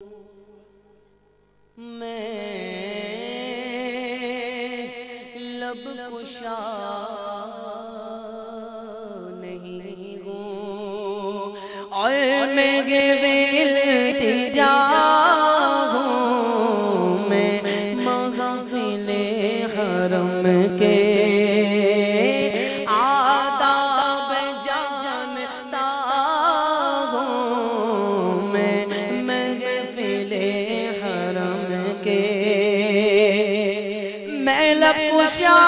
میں لب کشا نہیں ہوں اور میں التجا ہوں، میں مغفل حرم کے آداب جانتا ہوں، میں مغفل حرم کے میں لب کشا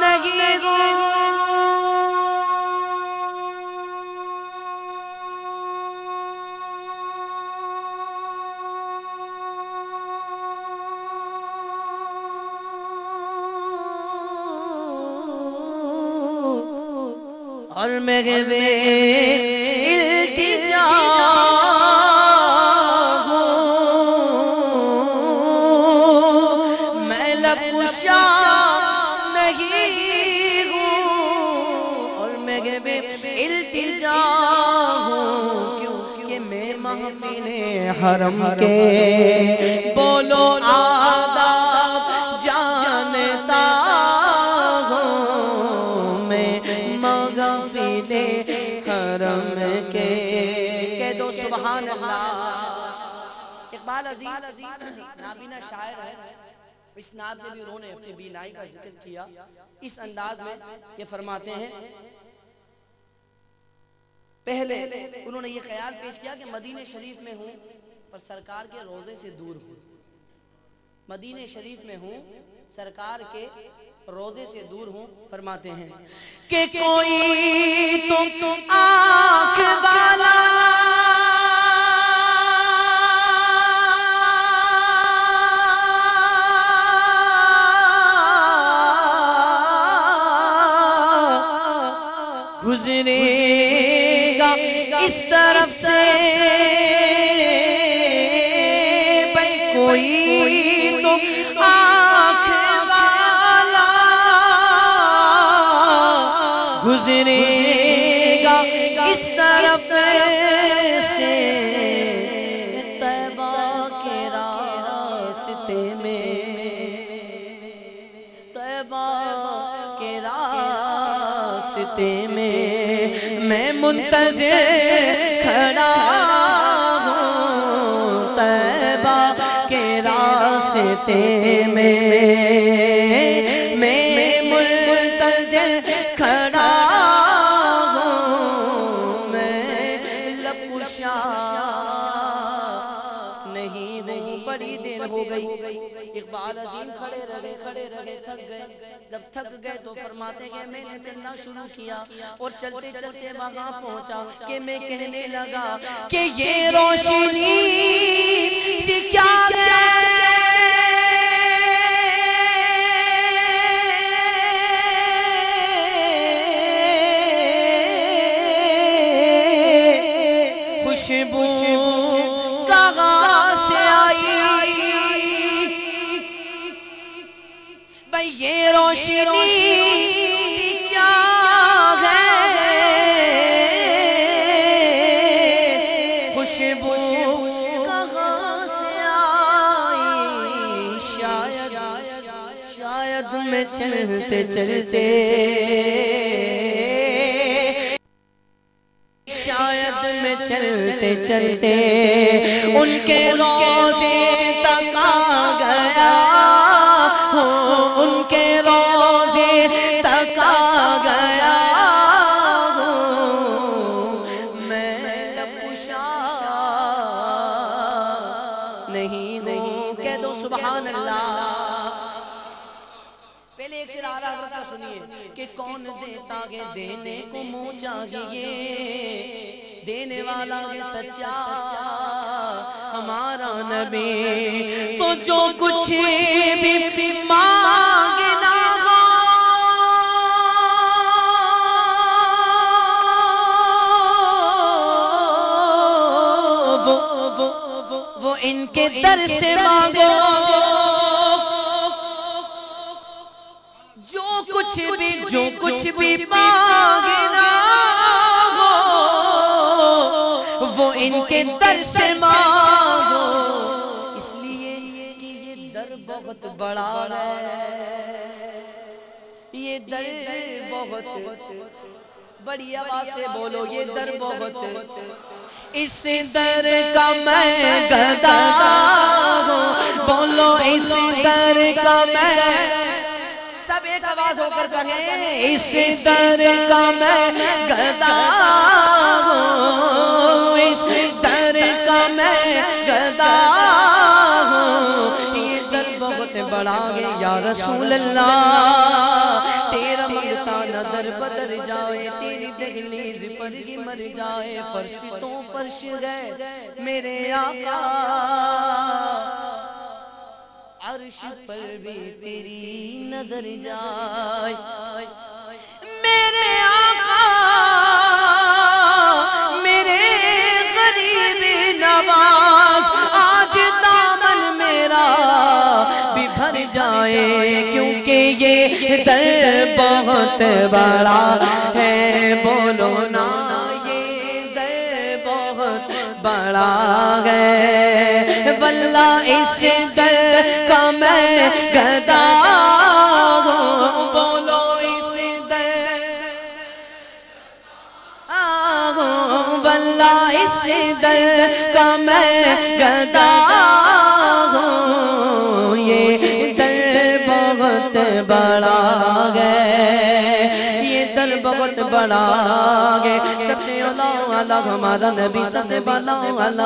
نہیں ہوں۔ اور میں بے التجا ہوں، میں لب کشا نہیں ہوں، اور میں بے التجا ہوں، کیونکہ میں محفل حرم کے بولو آداب جانتا ہوں، میں مغفل حرم کے کہہ دو سبحان اللہ۔ اقبال عزیز نابینا شاعر ہے، اس نعت میں بھی انہوں نے اپنی بینائی کا ذکر کیا، اس انداز میں یہ فرماتے ہیں۔ پہلے انہوں نے یہ خیال پیش کیا کہ مدینہ شریف میں ہوں پر سرکار کے روضے سے دور ہوں، مدینہ شریف میں ہوں سرکار کے روضے سے دور ہوں۔ فرماتے ہیں کہ کوئی تو آنکھ والا گزرے گا اس طرف سے، بھئی کوئی تو آنکھ والا گزرے گا اس طرف سے، طیبہ کے راستے میں، طیبہ کے راستے میں میں منتظر کھڑا ہوں، طیبہ کے راستے میں میں منتظر کھڑا ہوں، میں لب کشا نہیں ہوں۔ بڑی دیر ہو گئی، اقبال عظیم کھڑے رہے تھک گئے، جب تھک گئے تو فرماتے کہ میں نے چلنا شروع کیا، اور چلتے چلتے وہاں پہنچا کہ میں kehne لگا کہ یہ روشنی سی کیا ہے، خوشبو کہاں سے آئی، بھئی یہ روشنی کیا ہے، خوشبو کہاں سے آئی، شاید میں چلتے چلتے، شاید میں چلتے چلتے ان کے روضے تک آ گیا ہوں، ان کے روضے تک آ گیا ہوں، میں لب کشا نہیں ہوں۔ کہہ دو سبحان اللہ۔ پہلے ایک شعر اعلیٰ حضرت کا سنیے کہ کون دیتا ہے دینے کو منہ چاہیے، دینے والا ہے سچا ہمارا نبی، تو جو کچھ بھی مانگنا ہو وہ ان کے در سے مانگو، جو کچھ بھی مانگنا ہو وہ ان کے در سے مانگو، بہت بڑا ہے، یہ در بہت بڑی آواز سے بولو، یہ در بہت، اس در کا میں گدا ہوں، بولو اس در کا میں، سب ایک آواز ہو کر کہیں، اس در کا میں گدا ہوں، اس در کا میں گدا ہوں، یہ در بہت بڑا ہے یا رسول اللہ، تیرا منگتا نہ در بدر جائے، تیری دہلیز پر ہی مر جائے، فرش تو فرش گئے میرے آقا، عرش پر بھی تیری نظر جائے، میرے آقا میرے غریب نواز، آج دامن میرا بھی بھر جائے، کیونکہ یہ در بہت بڑا ہے، بولو نا یہ در بہت بڑا ہے، واللہ اس در کا میں گدا ہوں، بولو اس در، واللہ اس در کا میں گدا ہوں، یہ در بہت بڑا ہے، یہ در بہت بڑا ہے، سب سے اعلیٰ ہمارا نبی، سب سے بالا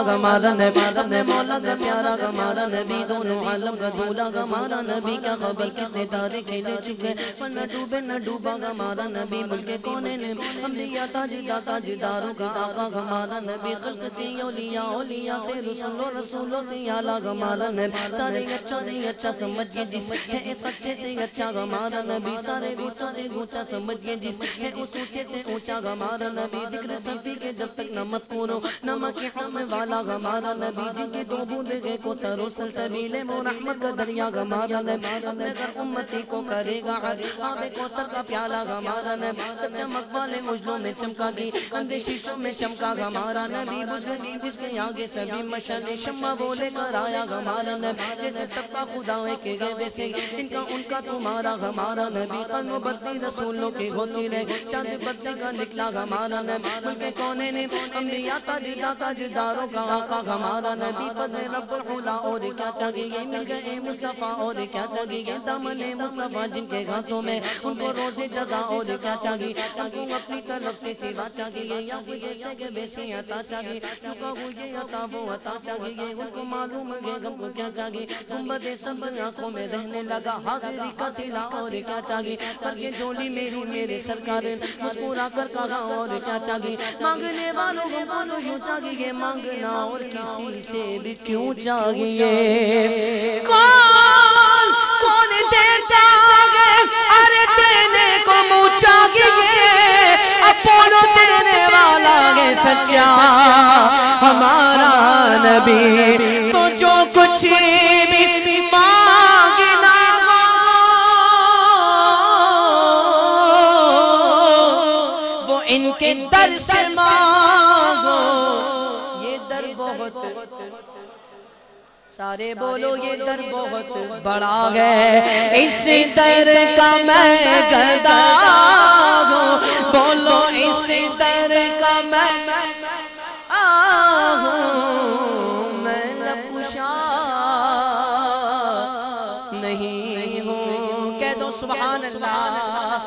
ہمارا نبی، اپنے مولا کا پیارا ہمارا نبی، دونوں عالم کا دولہ ہمارا نبی، کیا خبر کتنے تارے کھیلے چکے، پر نہ ڈوبے نہ ڈوبا ہمارا نبی، ملک کونے نے انبیاء تاجداروں کا آقا ہمارا نبی، خلق سے اولیاء سے رسولوں سے اعلیٰ ہمارا نبی، سارے اچھا سمجھئے جس ہے اس اچھے سے اچھا ہمارا نبی، سارے گوچا سے گوچا سمجھئے جس ہے اس اونچے سے اونچا ہمارا نبی، ذکر صفی کے جب تک نہ مت کرو، نمک حسن والا ہمارا نبی، جن کی دو بوندے گئے کو ترو سلسبیل وہ رحمت کا دریا ہمارا نبی، اپنے گھر امتی کو کرے گا آب کوثر کا پیالہ ہمارا نبی، سب چمک والے اجلوں میں چمکا گی، اندھے شیشوں میں چمکا ہمارا نبی، بجھ گئی جس کے آگے سبھی مشعل شمع وہ لے کر آیا ہمارا نبی، جیسے سب کا خدا ہے کہ گئے ویسے ان کا تمہارا ہمارا نبی، قرن و بدی رسولوں کی ہوتی رہے، چاند بدی کا نکلا ہمارا نبی، ملک کونے نے انبیاء تاجداروں کا آقا ہمارا نبی، فضل رب العلا اور کیا چاہیے، مل گئے مصطفیٰ اور کیا چاہیے، دامن مصطفیٰ جن کے ہاتھوں میں، ان کو روز جزا اور کیا چاہیے، ان کو اپنی طرف سے سوا چاہیے، یا پھر جیسے کہ ویسی عطا چاہیے، جو کہو یہ عطا وہ عطا چاہیے، ان کو معلوم ہے ہم کو کیا چاہیے، گنبد سبز آنکھوں میں رہنے لگا، حاضری کا صلہ اور کیا چاہیے، پر یہ جھولی میری میرے سرکار مسکرا کر کہا اور کیا چاہیے، مانگنے والوں کو تو یوں چاہیے، مانگنا اور کسی سے بھی کیوں چاہیے، کون دیتا ہے، ارے دینے کو منہ چاہیے، اپولو دینے والا ہے سچا ہمارا نبی، تو جو کچھ بھی مانگنا وہ ان کے در سے مانگو، یہ در بہت، سارے بولو یہ در بہت بڑا ہے، اس در کا میں گدا ہوں، بولو اس در کا میں لب کشا نہیں ہوں، کہہ دو سبحان اللہ،